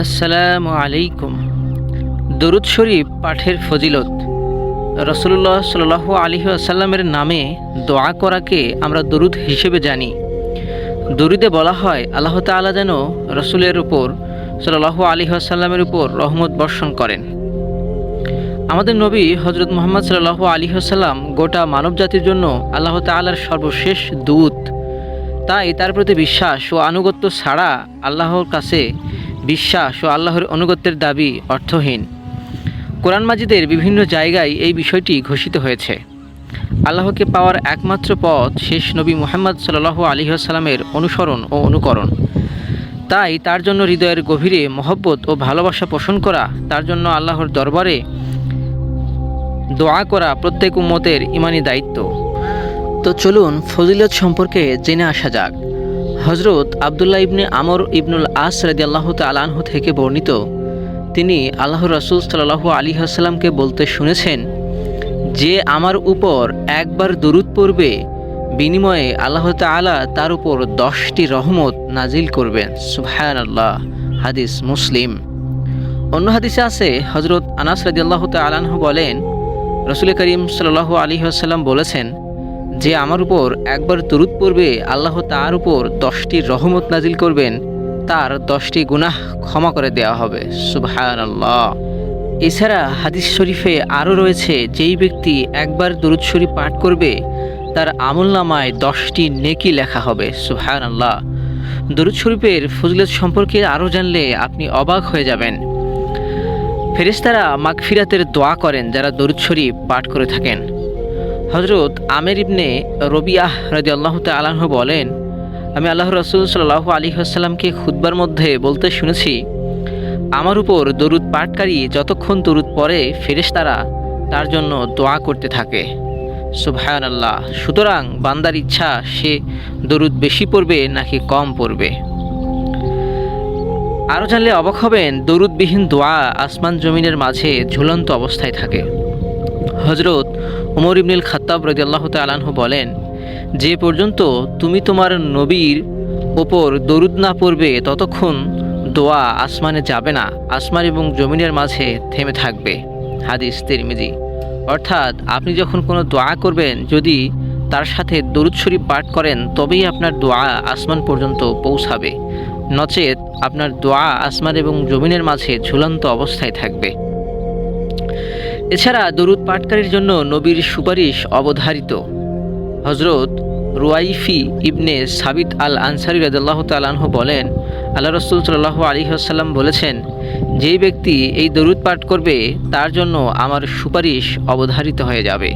আসসালামু আলাইকুম। দরুদ শরীফ পাঠের ফজিলত। রাসূলুল্লাহ সাল্লাল্লাহু আলাইহি ওয়াসাল্লামের নামে দোয়া করাকে আমরা দরুদ হিসেবে জানি। দরুদে বলা হয় আল্লাহ তাআলা যেন রাসূলের উপর সাল্লাল্লাহু আলাইহি ওয়াসাল্লামের উপর রহমত বর্ষণ করেন। আমাদের নবী হযরত মুহাম্মদ সাল্লাল্লাহু আলাইহি ওয়াসাল্লাম গোটা মানবজাতির জন্য আল্লাহ তাআলার সর্বশেষ দূত। তাই তার প্রতি বিশ্বাস ও আনুগত্য ছাড়া আল্লাহর কাছে বিশ্বাস ও আল্লাহর আনুগত্যের দাবি অর্থহীন। কোরআন মাজিদের বিভিন্ন জায়গায় এই বিষয়টি ঘোষিত হয়েছে। আল্লাহকে পাওয়ার একমাত্র পথ শেষ নবী মুহাম্মদ সাল্লাল্লাহু আলাইহি ওয়াসাল্লামের অনুসরণ ও অনুকরণ। তাই তার জন্য হৃদয়ের গভীরে মহব্বত ও ভালোবাসা পোষণ করা, তার জন্য আল্লাহর দরবারে দোয়া করা প্রত্যেক উম্মতের ইমানি দায়িত্ব। তো চলুন ফজিলত সম্পর্কে জেনে আসা যাক। হযরত আব্দুল্লাহ ইবনে আমর ইবনুল আস রাদিয়াল্লাহু তাআলা আনহু থেকে বর্ণিত, তিনি আল্লাহর রাসূল সাল্লাল্লাহু আলাইহি ওয়াসাল্লামকে বলতে শুনেছেন, যে আমার উপর একবার দরুদ পড়বে বিনিময়ে আল্লাহ তাআলা তার উপর 10টি রহমত নাজিল করবেন। সুবহানাল্লাহ। হাদিস মুসলিম। অন্য হাদিসে আছে, হযরত আনাস রাদিয়াল্লাহু তাআলা আনহু বলেন, রাসূল করিম সাল্লাল্লাহু আলাইহি ওয়াসাল্লাম বলেছেন, যে আমার উপর একবার দরুদ পড়বে আল্লাহ তার উপর 10টি রহমত নাজিল করবেন, তার 10টি গুনাহ ক্ষমা করে দেওয়া হবে। সুবহানাল্লাহ। এছাড়া হাদিস শরীফে আরও রয়েছে, যেই ব্যক্তি একবার দরুদ শরীফ পাঠ করবে তার আমলনামায় 10টি নেকি লেখা হবে। সুবহানাল্লাহ। দরুদ শরীফের ফজিলত সম্পর্কে আরও জানলে আপনি অবাক হয়ে যাবেন। ফেরেশতারা মাগফিরাতের দোয়া করেন যারা দরুদ শরীফ পাঠ করে থাকেন। হযরত আমের ইবনে রবিয়াহ রাদিয়াল্লাহু তাআলা আনহু বলেন, আমি আল্লাহর রাসূল সাল্লাল্লাহু আলাইহি ওয়াসাল্লামকে খুতবার মধ্যে বলতে শুনেছি, আমার উপর দরুদ পাঠকারী যতক্ষণ দরুদ পড়ে ফেরেশতারা তার জন্য দোয়া করতে থাকে। সুবহানাল্লাহ। সুতরাং বান্দার ইচ্ছা সে দরুদ বেশি পড়বে নাকি কম পড়বে। আরও জানলে অবাক হবেন, দরুদবিহীন দোয়া আসমান জমিনের মাঝে ঝুলন্ত অবস্থায় থাকে। হযরত উমর ইবনুল খাত্তাব রাদিয়াল্লাহু তাআলা আনহু বলেন, যে পর্যন্ত তুমি তোমার নবীর ওপর দরুদ না পড়বে ততক্ষণ দোয়া আসমানে যাবে না, আসমান এবং জমিনের মাঝে থেমে থাকবে। হাদিস তিরমিজি। অর্থাৎ আপনি যখন কোনো দোয়া করবেন, যদি তার সাথে দরুদ শরীফ পাঠ করেন তবেই আপনার দোয়া আসমান পর্যন্ত পৌঁছাবে, নচেত আপনার দোয়া আসমান এবং জমিনের মাঝে ঝুলন্ত অবস্থায় থাকবে। এছাড়া দরুদ পাঠকারীর জন্য নবীর সুপারিশ অবধারিত। হযরত রুয়াইফি ইবনে সাবিত আল আনসারী রাদিয়াল্লাহু তাআলা আনহু বলেন, আল্লাহ রাসূল সাল্লাল্লাহু আলাইহি ওয়াসাল্লাম বলেছেন, যেই ব্যক্তি এই দরুদ পাঠ করবে তার জন্য আমার সুপারিশ অবধারিত হয়ে যাবে।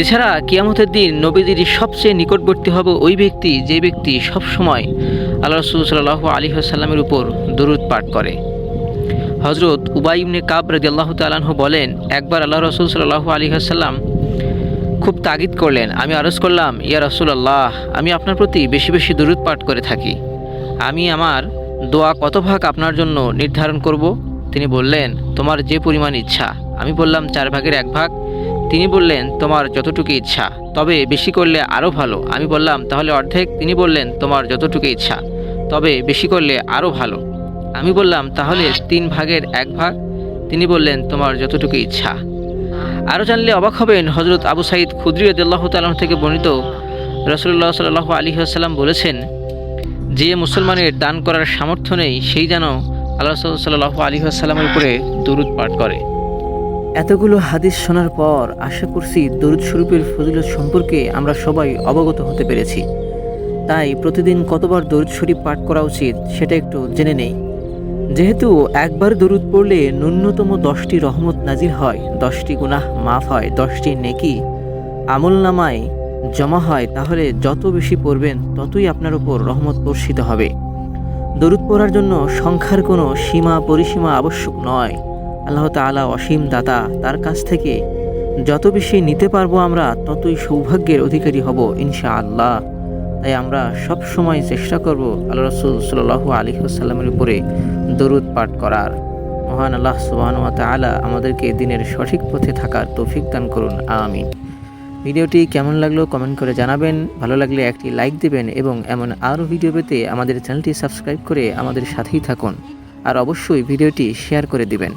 এছাড়া কিয়ামতের দিন নবীদের সবচেয়ে নিকটবর্তী হবে ওই ব্যক্তি, যে ব্যক্তি সবসময় আল্লাহ রাসূল সাল্লাল্লাহু আলাইহি ওয়াসাল্লামের উপর দরুদ পাঠ করে। হযরত উবাই ইবনে কাব রাদিয়াল্লাহু তাআলা আনহু বলেন, একবার আল্লাহ রাসূল সাল্লাল্লাহু আলাইহি ওয়াসাল্লাম খুব তাগিদ করলেন। আমি আরজ করলাম, ইয়া রাসূলুল্লাহ, আমি আপনার প্রতি বেশি বেশি দরুদ পাঠ করে থাকি, আমি আমার দোয়া কত ভাগ আপনার জন্য নির্ধারণ করব? তিনি বললেন, তোমার যে পরিমাণ ইচ্ছা। আমি বললাম, 4 ভাগের 1 ভাগ। তিনি বললেন, তোমার যতটুকু ইচ্ছা, তবে বেশি করলে আরও ভালো। আমি বললাম, তাহলে অর্ধেক। তিনি বললেন, তোমার যতটুকু ইচ্ছা, তবে বেশি করলে আরও ভালো। আমি বললাম, তাহলে 3 ভাগের 1 ভাগ। তিনি বললেন, তোমার যতটুকু ইচ্ছা। আরও জানলে অবাক হবেন, হযরত আবু সাঈদ খুদরি রাদিয়াল্লাহু তাআলা থেকে বর্ণিত, রাসূলুল্লাহ সাল্লাল্লাহু আলাইহি ওয়াসাল্লাম বলেছেন, যে মুসলমানের দান করার সামর্থ্য নেই সেই যেন আল্লাহ রাসূল সাল্লাল্লাহু আলাইহি ওয়াসাল্লামের উপরে দরুদ পাঠ করে। এতগুলো হাদিস শোনার পর আশা করছি দরুদ শরীফের ফজিলত সম্পর্কে আমরা সবাই অবগত হতে পেরেছি। তাই প্রতিদিন কতবার দরুদ শরীফ পাঠ করা উচিত সেটা একটু জেনে নেই। যেহেতু একবার দরুদ পড়লে ন্যূনতম 10টি রহমত নাজিল হয়, 10টি গুনাহ মাফ হয়, 10টি নেকি আমলনামায় জমা হয়, তাহলে যত বেশি পড়বেন ততই আপনার উপর রহমত বর্ষিত হবে। দরুদ পড়ার জন্য সংখ্যার কোনো সীমা পরিসীমা আবশ্যক নয়। আল্লাহ তাআলা অসীম দাতা, তার কাছ থেকে যত বেশি নিতে পারবো আমরা ততই সৌভাগ্যের অধিকারী হব ইনশাআল্লাহ। তাই আমরা সব সময় চেষ্টা করব আল্লাহ রাসূল সাল্লাল্লাহু আলাইহি ওয়াসাল্লামের উপরে দরুদ পাঠ করার। মহান আল্লাহ সুবহানাহু ওয়া তাআলা আমাদেরকে দিনের সঠিক পথে থাকার তৌফিক দান করুন। আমিন। ভিডিওটি কেমন লাগলো কমেন্ট করে জানাবেন। ভালো লাগলে একটি লাইক দেবেন এবং এমন আরও ভিডিও পেতে আমাদের চ্যানেলটি সাবস্ক্রাইব করে আমাদের সাথেই থাকুন। আর অবশ্যই ভিডিওটি শেয়ার করে দিবেন।